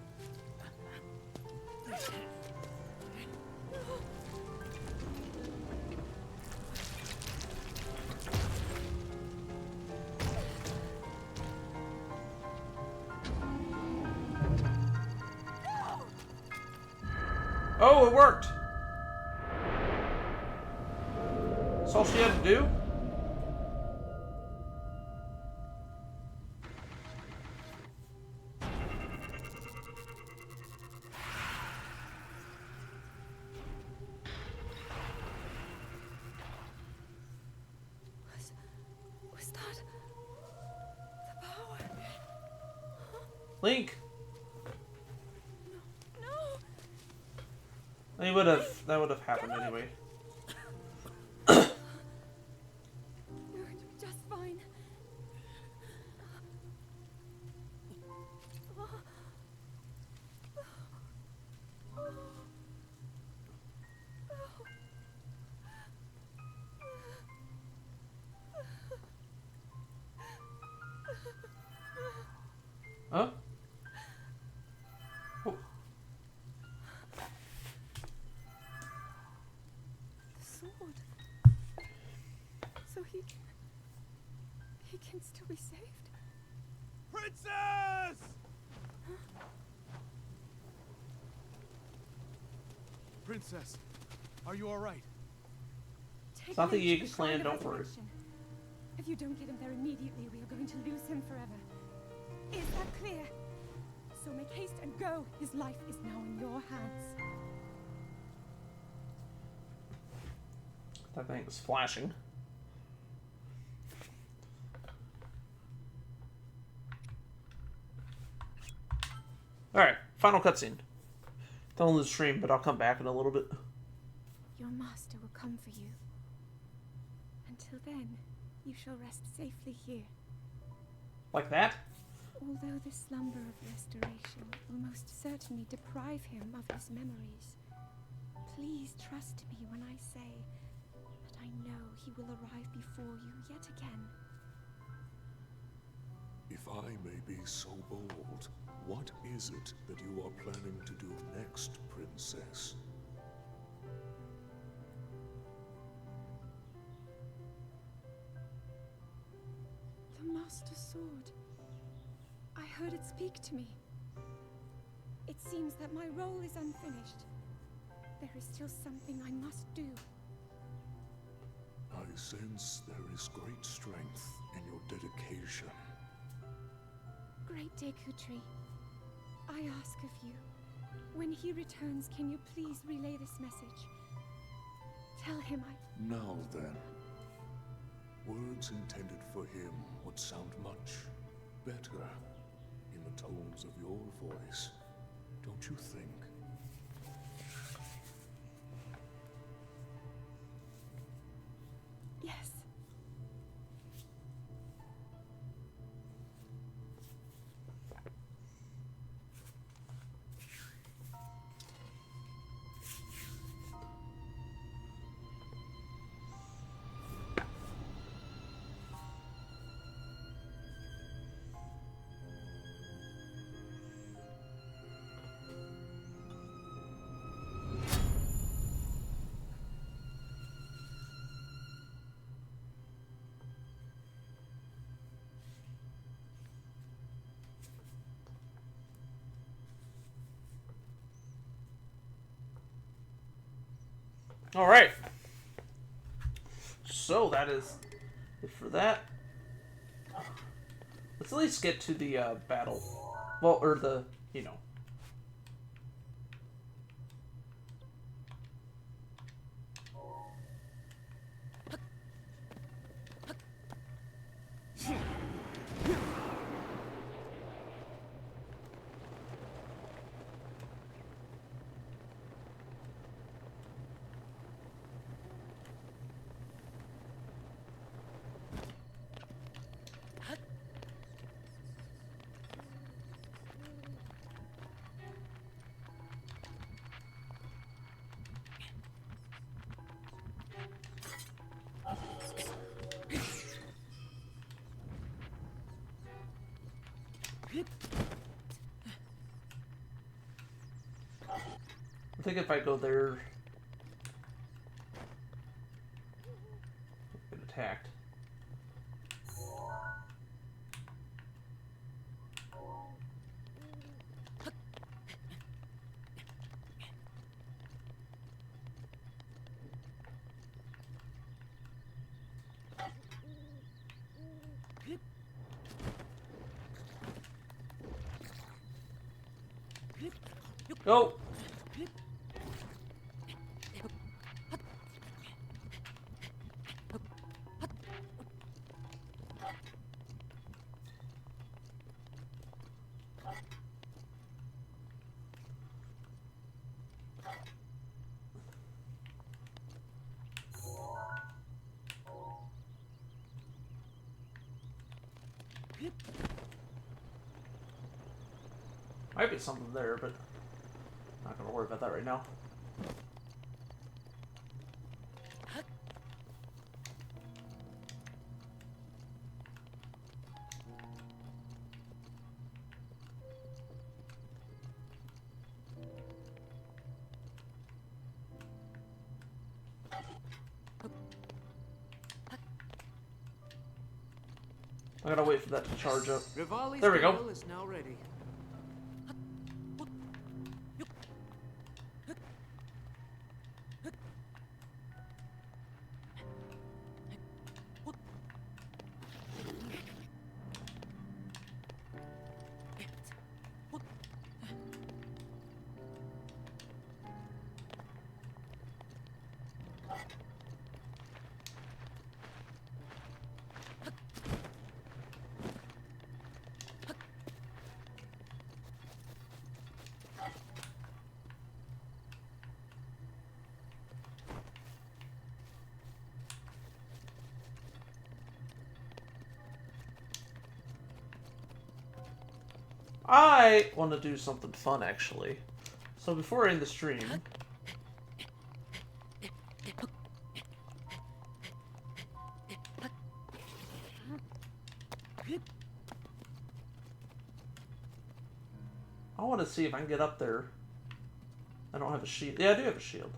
Oh, it worked! That's all she had to do? Was that the power? Link! No. That would have happened anyway. You're going to be just fine. Huh? Oh. The sword. So he can still be saved. Princess! Princess, are you all right? Take Something Link you to can the plan, Shrine of don't worry. Resurrection. If you don't get him there immediately, we are going to lose him forever. Is that clear? So make haste and go. His life is now in your hands. That thing is flashing. Alright, final cutscene. Don't lose stream, but I'll come back in a little bit. Your master will come for you. Until then, you shall rest safely here. Like that? Although the slumber of restoration will most certainly deprive him of his memories, please trust me when I say that I know he will arrive before you yet again. If I may be so bold, what is it that you are planning to do next, Princess? The Master Sword. I heard it speak to me. It seems that my role is unfinished. There is still something I must do. I sense there is great strength in your dedication. Great Dekutri, I ask of you, when he returns, can you please relay this message? Tell him Now then, words intended for him would sound much better in the tones of your voice, don't you think? Yes. Alright. So that is it for that. Let's at least get to the battle. Well, or the, you know. I think if I go there, I get attacked. Go! Might be something there, but not gonna worry about that right now. I gotta wait for that to charge up. Rivali's There we go. battle is now ready. I want to do something fun, actually. So before I end the stream... I want to see if I can get up there. I don't have a shield. Yeah, I do have a shield.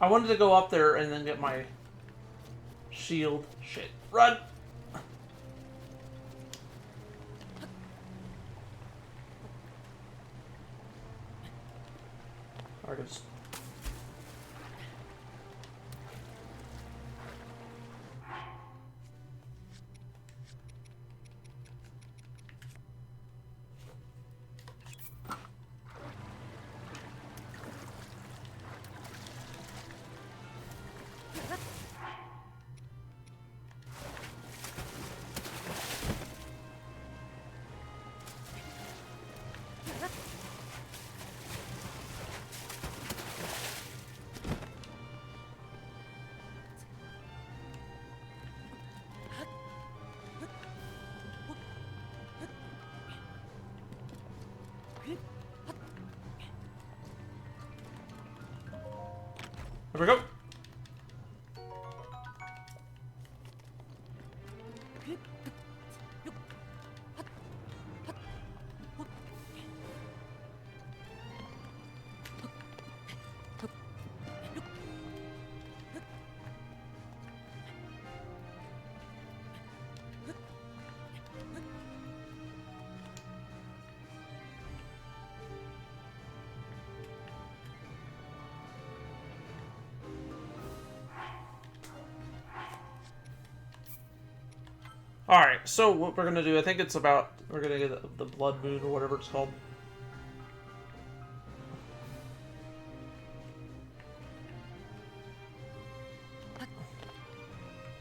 I wanted to go up there and then get my shield. Shit. Run! Artist. Here we go. Alright, so what we're gonna do, I think it's about, we're gonna get the blood moon or whatever it's called.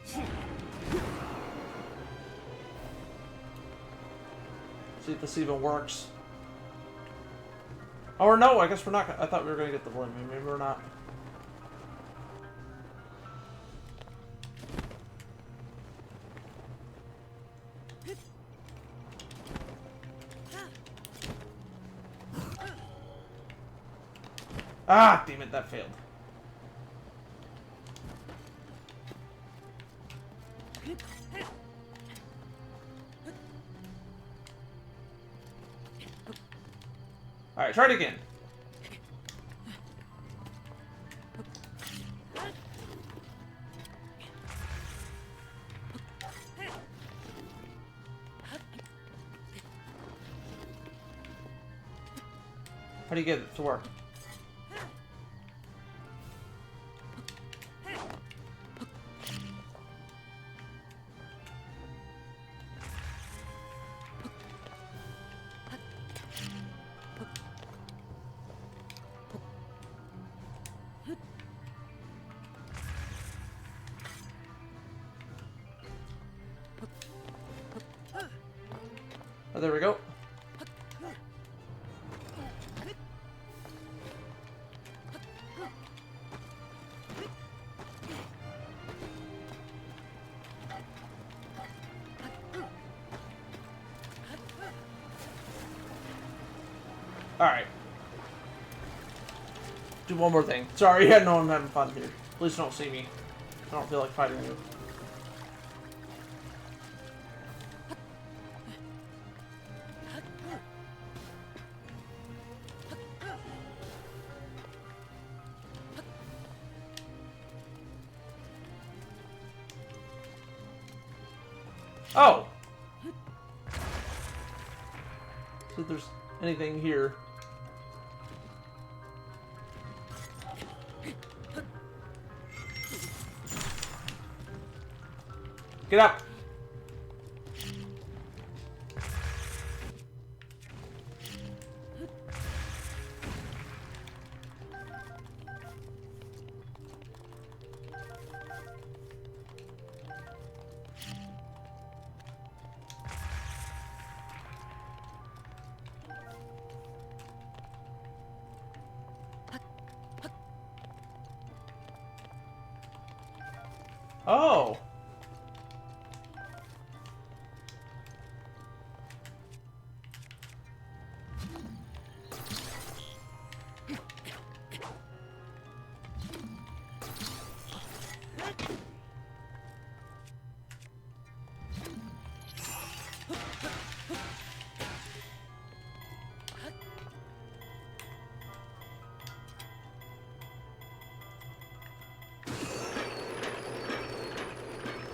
See if this even works. Oh, or no, I guess we're not, I thought we were gonna get the blood moon, maybe we're not. Ah, damn it, that failed. Alright, try it again. How do you get it to work? Oh, there we go. Alright. Do one more thing. Sorry, I know I'm having fun here. Please don't see me. I don't feel like fighting you. Oh! See if there's anything here. Get up! Oh.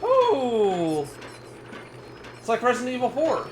Ooh. It's like Resident Evil 4.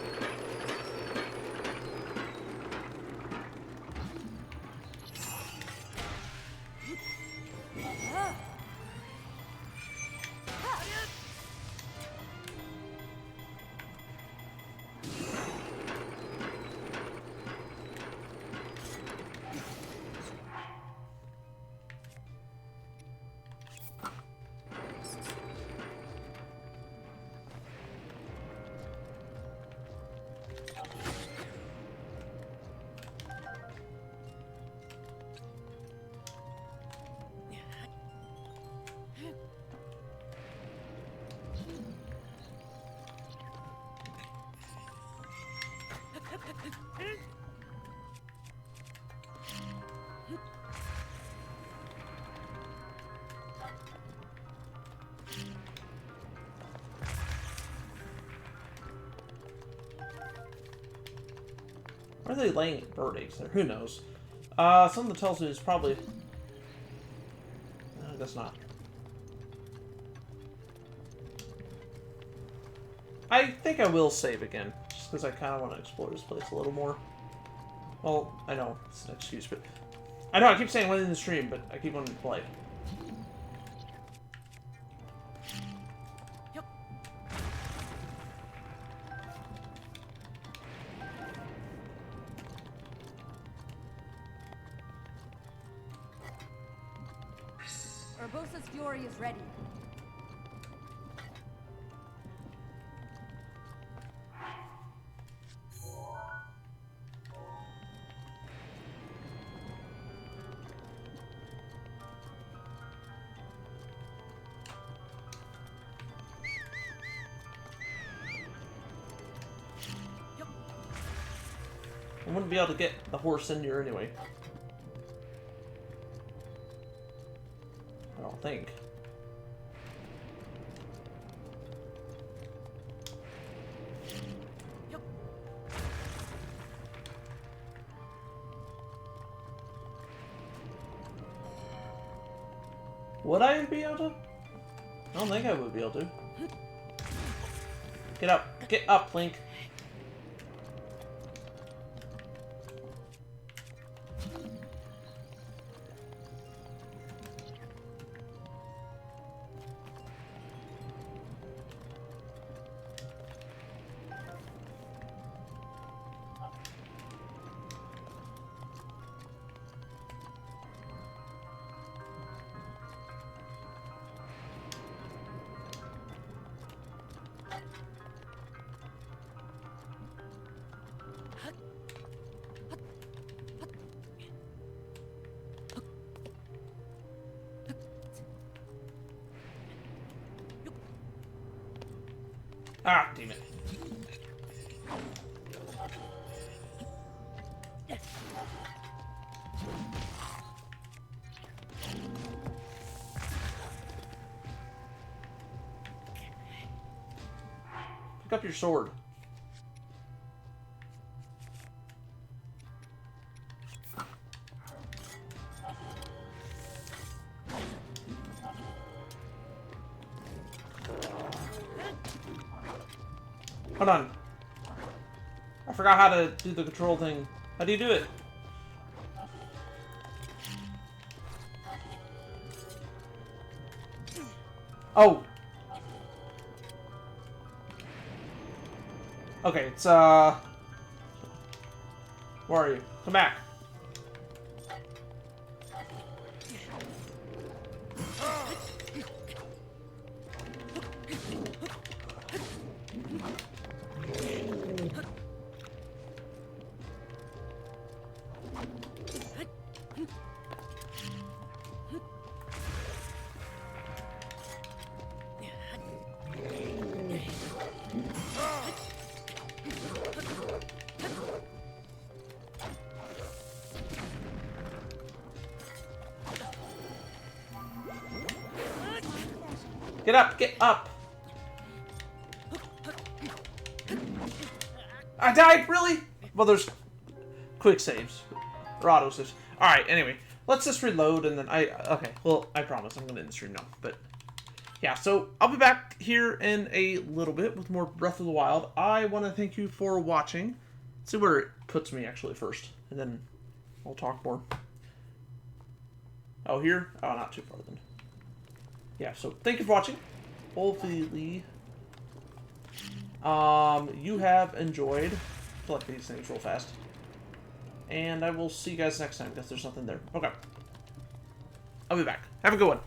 Why are they laying bird eggs there? Who knows? Something tells me it's probably... No, I guess not. I think I will save again, just because I kind of want to explore this place a little more. Well, I know, it's an excuse, but... I know, I keep saying when in the stream, but I keep wanting to play. Urbosa's fury is ready. I wouldn't be able to get the horse in here anyway. I don't think. Would I be able to? I don't think I would be able to. Get up. Get up, Link. Ah, damn it. Pick up your sword. Hold on. I forgot how to do the control thing. How do you do it? Oh. Okay, it's where are you? Come back. Get up! Get up! I died? Really? Well, there's quick saves. Or auto saves. Alright, anyway. Let's just reload and then okay, well, I promise I'm gonna end the stream now. But, yeah, so I'll be back here in a little bit with more Breath of the Wild. I want to thank you for watching. Let's see where it puts me, actually, first. And then I'll talk more. Oh, here? Oh, not too far, then. Yeah, so thank you for watching. Hopefully, you have enjoyed. Collect these things real fast. And I will see you guys next time, because there's nothing there. Okay. I'll be back. Have a good one.